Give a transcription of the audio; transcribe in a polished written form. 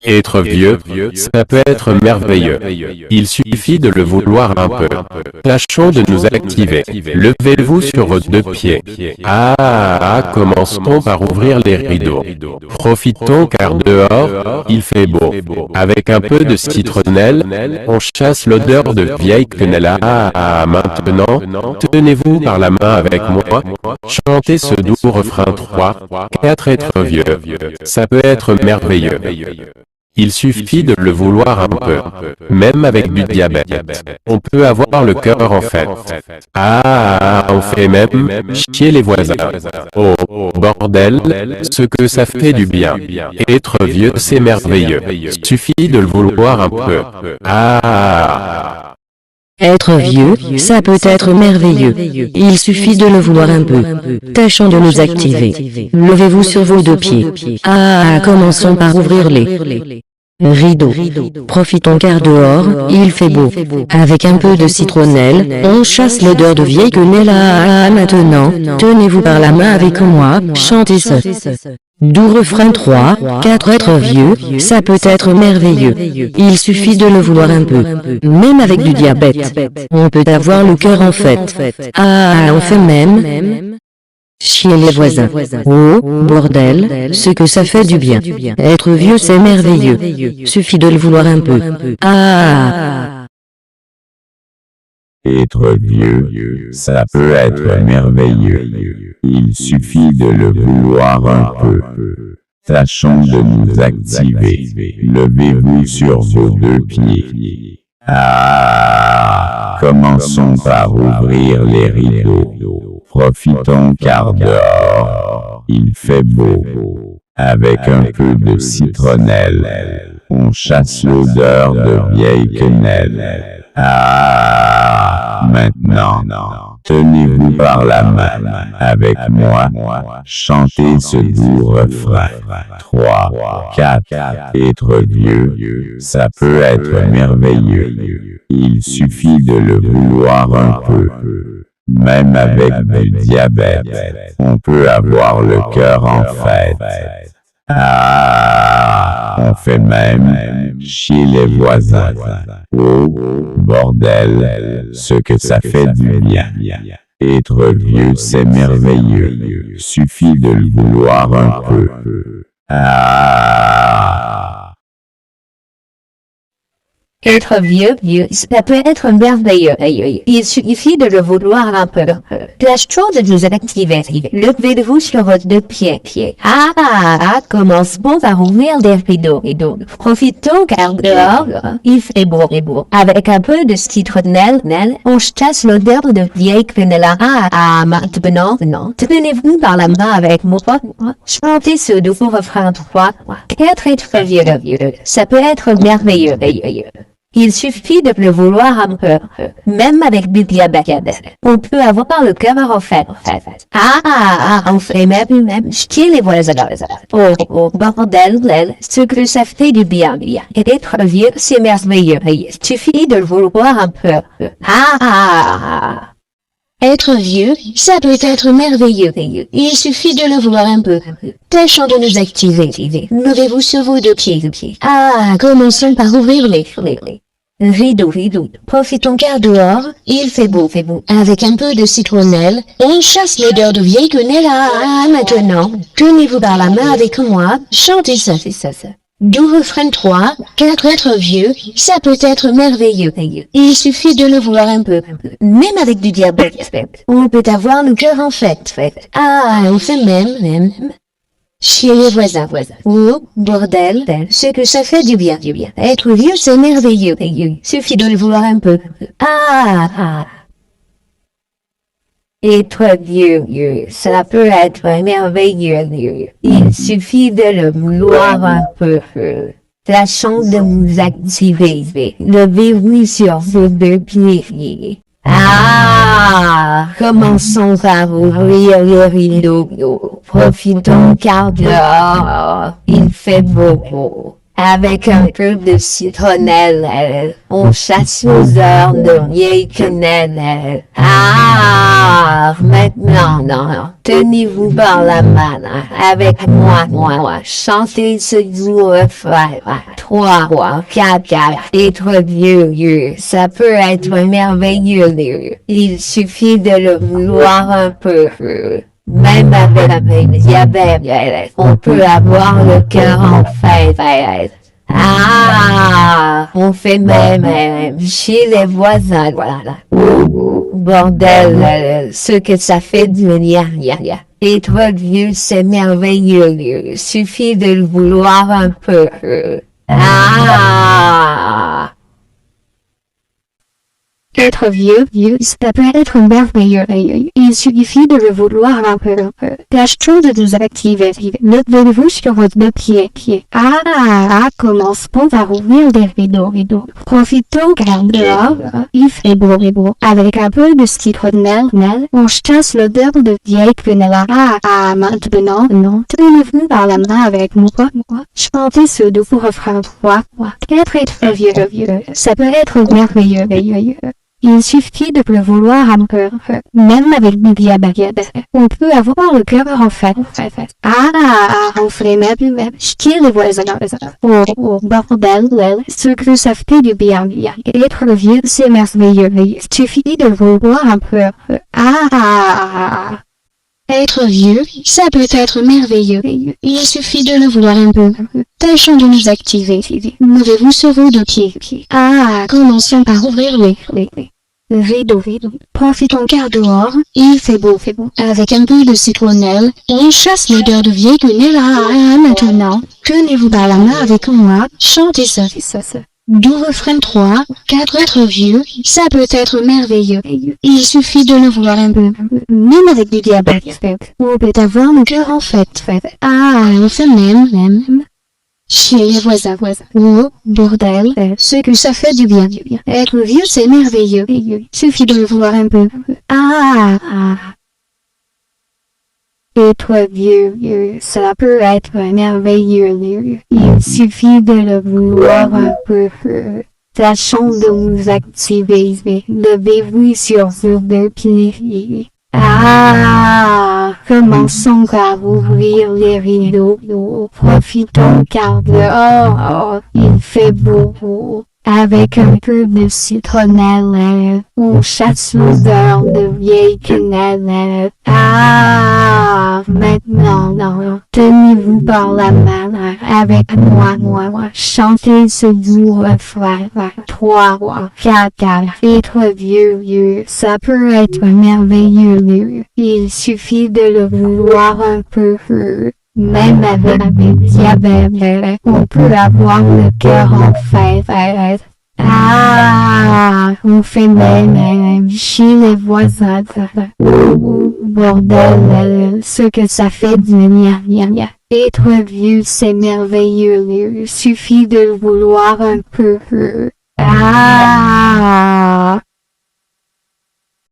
Être vieux, ça peut être merveilleux. Il suffit de le vouloir un peu. Tâchons de nous activer. Levez-vous sur vos deux pieds. Commençons par ouvrir les rideaux. Profitons car dehors, il fait beau. Avec un peu de citronnelle, on chasse l'odeur de vieille quenelle. Maintenant, tenez-vous par la main avec moi. Chantez ce doux refrain 3, 4 être vieux. Ça peut être merveilleux. Il suffit de le vouloir un peu, même avec du diabète. On peut avoir le cœur en fête. On fait même chier les voisins. Oh, bordel, ce que ça fait du bien. Être vieux, c'est merveilleux. Suffit de le vouloir un peu. Être vieux, ça peut être merveilleux. Il suffit de le vouloir un peu. Tâchons de nous activer. Levez-vous sur vos deux pieds. Commençons par ouvrir les rideaux. Profitons car dehors, il fait beau. Avec un peu de citronnelle, on chasse l'odeur de vieille quenelle. Maintenant, tenez-vous par la main avec moi, chantez ce doux refrain 3, 4 être vieux, ça peut être merveilleux. Il suffit de le vouloir un peu. Même avec du diabète, on peut avoir le cœur en fête. On fait même chier les voisins. Oh, bordel, ce que ça fait du bien. Être vieux, c'est merveilleux. Suffit de le vouloir un peu. Être vieux, ça peut être merveilleux. Il suffit de le vouloir un peu. Tâchons de nous activer. Levez-vous sur vos deux pieds. Commençons par ouvrir les rideaux. Profitons car dehors, il fait beau. Avec un peu de citronnelle, on chasse l'odeur de vieille quenelle. Maintenant, tenez-vous par la main avec moi, chantez ce doux refrain. 3, 4, être vieux, ça peut être merveilleux. Il suffit de le vouloir un peu. Même avec du diabète, on peut avoir le cœur en fête. On fait même chier les voisins. Oh, bordel, ce que ça fait du bien. Être vieux, c'est merveilleux. Suffit de le vouloir un peu. Être vieux, ça peut être merveilleux. Il suffit de le vouloir un peu. Tâchons de nous activer. Levez-vous sur vos deux pieds. Commençons par ouvrir les rideaux. Profitons car dehors, il fait beau. Avec un peu de citronnelle, on chasse l'odeur de vieille quenelle. Maintenant, tenez-vous par la main avec moi. Chantez ce doux refrain 3, 4 être vieux. Ça peut être merveilleux. Il suffit de le vouloir un peu, même avec du diabète. On peut avoir le cœur en fête. On fait même chier les voisins. Oh, bordel, ce que ça fait du bien. Et être vieux, c'est merveilleux. Il suffit de le vouloir un peu. Être vieux, ça peut être merveilleux. Il suffit de le vouloir un peu. Tâchons de nous activer. Levez-vous sur vos deux pieds. Commençons par ouvrir les rideaux. Profitons car dehors, il fait beau. Avec un peu de citronnelle, on chasse l'odeur de vieille quenelle. Maintenant, tenez-vous par la main avec moi, chantez ça. Doux refrain 3, 4 être vieux, ça peut être merveilleux. Il suffit de le vouloir un peu. Même avec du diabète, on peut avoir le cœur en fête. On fait même chier les voisins. Oh, bordel, ce que ça fait du bien. Être vieux, c'est merveilleux. Suffit de le vouloir un peu. Être vieux, ça peut être merveilleux. Il suffit de le vouloir un peu. Tâchons de nous activer. Levez-vous sur vos deux pieds. Commençons par ouvrir les rideaux. Profitons car dehors, il fait beau. avec un peu de citronnelle. On chasse l'odeur de vieille quenelle. Ah, maintenant, non, tenez-vous par la main, avec moi, chantez ce doux refrain. 3, 4, être vieux, ça peut être merveilleux. Il suffit de le vouloir un peu. Même avec le diabète, on peut avoir le cœur en fête. Ah, on fait même chez les voisins, voilà. Bordel, ce que ça fait du bien. Être vieux, c'est merveilleux. Suffit de le vouloir un peu. Ah. Être vieux, ça peut être merveilleux. Il suffit de le vouloir un peu. Tâchons de nous activer. Levez-vous sur votre pied. Ah, commençons par ouvrir les rideaux. Profitons car dehors, il fait beau. Avec un peu de citronnelle, on chasse l'odeur de vieille quenelle. Ah, maintenant, non. Tenez-vous par la main avec moi. Chantez ce doux refrain 3, 4, être vieux. Ça peut être merveilleux. Il suffit de le vouloir un peu. Même avec du diabète, on peut avoir le cœur en fête. Ah, on ferait même chier les voisins. Oh, bordel, ce que ça fait du bien. Être vieux, c'est merveilleux. Il suffit de le vouloir un peu. Ah. Être vieux, ça peut être merveilleux. Il suffit de le vouloir un peu. Tâchons de nous activer. Levez-vous sur vos deux pieds. Ah, commençons par ouvrir les rideaux. Profitons car dehors, il fait beau. Avec un peu de citronnelle, on chasse l'odeur de vieille quenelle. Ah, maintenant, tenez-vous par la main avec moi, chantez ça. Doux refrain 3, 4, être vieux, ça peut être merveilleux. Il suffit de le vouloir un peu. Même avec du diabète, on peut avoir le cœur en fête. Ah, on fait même chez les voisins. Oh, bordel, ce que ça fait du bien. Être vieux, c'est merveilleux. Il suffit de le vouloir un peu. Ah. Être vieux, ça peut être merveilleux. Il suffit de le vouloir un peu. Tâchons de nous activer. Levez-vous sur vos deux pieds. Ah, commençons par ouvrir les rideaux. Profitons car dehors, il fait beau. Avec un peu de citronnelle, on chasse l'odeur de vieille quenelle. Ah, maintenant, tenez-vous par la main avec moi, chantez ce doux refrain. 3, 4, être vieux, ça peut être merveilleux. Il suffit de le vouloir un peu. Même avec le diabète, on peut avoir le cœur en fête. Ah, on fait même chez les voisins. Bordel, ce que ça fait du bien. Être vieux, c'est merveilleux. Il suffit de le vouloir un peu. Ah.